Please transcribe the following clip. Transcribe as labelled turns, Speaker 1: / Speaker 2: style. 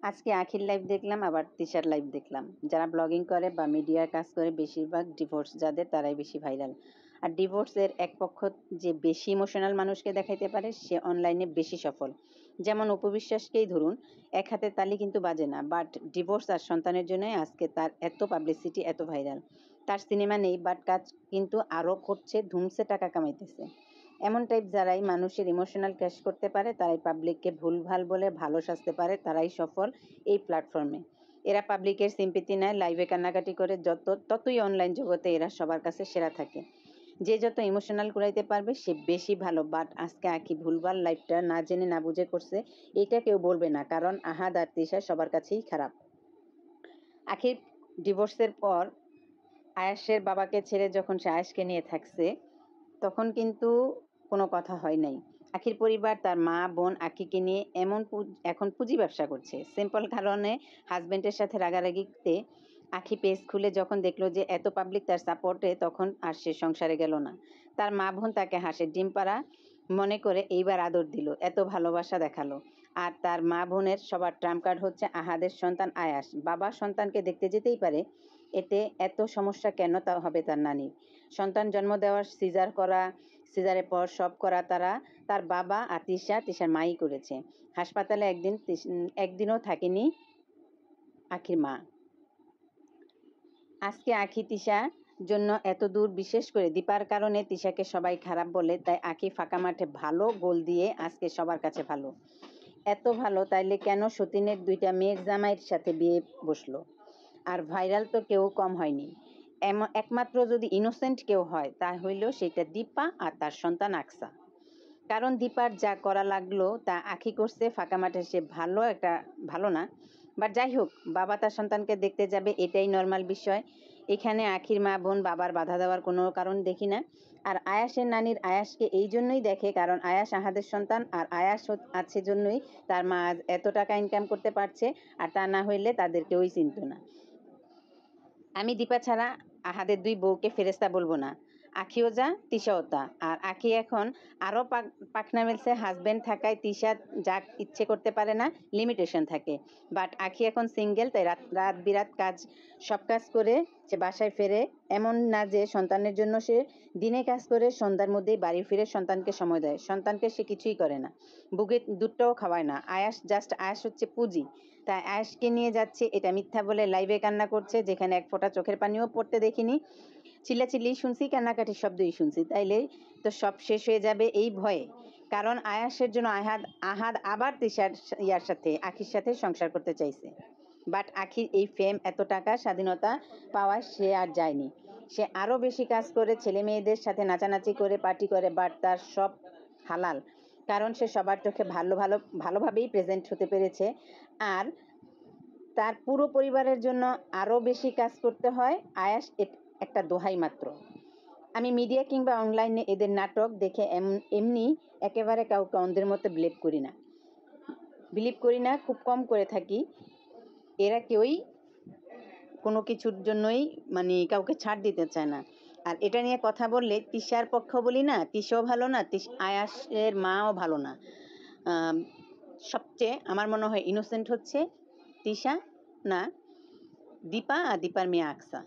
Speaker 1: আজকে আখির লাইভ দেখলাম, আবার তিশার লাইভ দেখলাম। যারা ব্লগিং করে বা মিডিয়ার কাজ করে বেশিরভাগ ডিভোর্স যাদের, তারাই বেশি ভাইরাল। আর ডিভোর্সের এক পক্ষ যে বেশি ইমোশনাল মানুষকে দেখাইতে পারে সে অনলাইনে বেশি সফল। যেমন উপবিশ্বাসকেই ধরুন, এক হাতে তালি কিন্তু বাজে না, বাট ডিভোর্স আর সন্তানের জন্যই আজকে তার এত পাবলিসিটি, এত ভাইরাল। তার সিনেমা নেই, বাট কাজ কিন্তু আরও করছে, ধুমসে টাকা কামাইতেছে। এমন টাইপ যারাই মানুষের ইমোশনাল ক্যাশ করতে পারে, তারাই পাবলিককে ভুলভাল বলে ভালো সাজতে পারে, তারাই সফল এই প্ল্যাটফর্মে। এরা পাবলিকের সিম্পিতি নেয়, লাইভে কান্নাকাটি করে, ততই অনলাইন জগতে এরা সবার কাছে সেরা থাকে। যে যত ইমোশনাল কুড়াইতে পারবে সে বেশি ভালো। বাট আজকে আঁকি ভুলভাল লাইফটা না জেনে না বুঝে করছে, এটা কেউ বলবে না, কারণ আহাদ আর তিশা সবার কাছেই খারাপ। আখির ডিভোর্সের পর আয়াসের বাবাকে ছেড়ে যখন সে আয়াসকে নিয়ে থাকছে, তখন কিন্তু কোনো কথা হয় নাই। আখির পরিবার তার মা বোন আখিকে নিয়ে এখন পুঁজি ব্যবসা করছে। সিম্পল কারণে হাজবেন্ডের সাথে রাগারাগিতে আখি পেজ খুলে যখন দেখলো যে এত পাবলিক তার সাপোর্টে, তখন আর সে সংসারে গেল না। তার মা বোন তাকে হাসির ডিম পাড়া মনে করে এইবার আদর দিল, এত ভালোবাসা দেখালো। আর তার মা বোনের সবার ট্রাম্প কার্ড হচ্ছে আহাদের সন্তান আয়াস। বাবা সন্তানকে দেখতে যেতেই পারে, এতে এত সমস্যা কেন তা হবে তার নানির? সন্তান জন্ম দেওয়ার সিজার করা, সিজারের পর সব করা তার বাবা আর তিশার মাই করেছে। হাসপাতালে একদিনও থাকেনি আখির মা। আজকে আখি তিশা জন্য এত দূর, বিশেষ করে দীপার কারণে তিশাকে সবাই খারাপ বলে, তাই আখি ফাঁকা মাঠে ভালো গোল দিয়ে আজকে সবার কাছে ভালো। এত ভালো তাইলে কেন সতীনের 2টা মেয়ের জামাইয়ের সাথে বিয়ে বসলো? আর ভাইরাল তো কেউ কম হয়নি। একমাত্র যদি ইনোসেন্ট কেউ হয় তা হইল সেটা দীপা আর তার সন্তান আকসা। কারণ দীপার যা করা লাগলো তা আখি করছে ফাঁকা মাঠে, সে ভালো না। বাট যাই হোক, বাবা তার সন্তানকে দেখতে যাবে, এটাই নর্মাল বিষয়। এখানে আখির মা বোন বাবার বাধা দেওয়ার কোনো কারণ দেখি না। আর আয়াসের নানির আয়াসকে এই জন্যই দেখে কারণ আয়াস আহাদের সন্তান, আর আয়াস আছে জন্যই তার মা আজ এত টাকা ইনকাম করতে পারছে, আর তা না হইলে তাদের কেউই চিনত না। আমি দীপা ছাড়া আহাদের 2 বউকে ফেরেস্তা বলবো না। আখিও যা, তিশাও তা। আর আখি এখন আরও পাখনা মেলছে, হাজবেন্ড থাকায় তিশা যা ইচ্ছে করতে পারে না, লিমিটেশন থাকে। বাট আখি এখন সিঙ্গেল, তাই রাত বিরাত সব কাজ করে সে বাসায় ফেরে। এমন না যে সন্তানের জন্য সে দিনে কাজ করে সন্ধ্যার মধ্যেই বাড়ি ফিরে সন্তানকে সময় দেয়। সন্তানকে সে কিছুই করে না, বুকের দুধটাও খাওয়ায় না। আয়াস হচ্ছে পুঁজি। তাই আয়াসকে নিয়ে যাচ্ছে এটা মিথ্যা বলে লাইভে কান্না করছে, যেখানে এক ফোঁটা চোখের পানিও পড়তে দেখিনি। চিল্লাচিল্লি শুনছি, কান্নাকাটির শব্দই শুনছি। তাইলে তো সব শেষ হয়ে যাবে এই ভয়ে। কারণ আয়াসের জন্য আহাদ আবার তিশার আখির সাথে সংসার করতে চাইছে। বাট আখির এই ফেম, এত টাকা, স্বাধীনতা পাওয়ায় সে আর যায়নি। সে আরো বেশি কাজ করে, ছেলে মেয়েদের সাথে নাচানাচি করে, পার্টি করে। বাট তার সব হালাল, কারণ সে সবার চোখে ভালোভাবেই প্রেজেন্ট হতে পেরেছে। আর তার পুরো পরিবারের জন্য আরো বেশি কাজ করতে হয়। আয়াস একটা দোহাই মাত্র। আমি মিডিয়া কিংবা অনলাইনে এদের নাটক দেখে এমনি একেবারে কাউকে অন্ধের মতো বিলিভ করি না, খুব কম করে থাকি। এরা কেউই কোনো কিছুর জন্যই কাউকে ছাড় দিতে চায় না। আর এটা নিয়ে কথা বললে তিশার পক্ষ বলি না, তিশাও ভালো না, আয়াসের মাও ভালো না। সবচেয়ে আমার মনে হয় ইনোসেন্ট হচ্ছে তিশা, না দীপা, আর দীপার মেয়ে আকসা।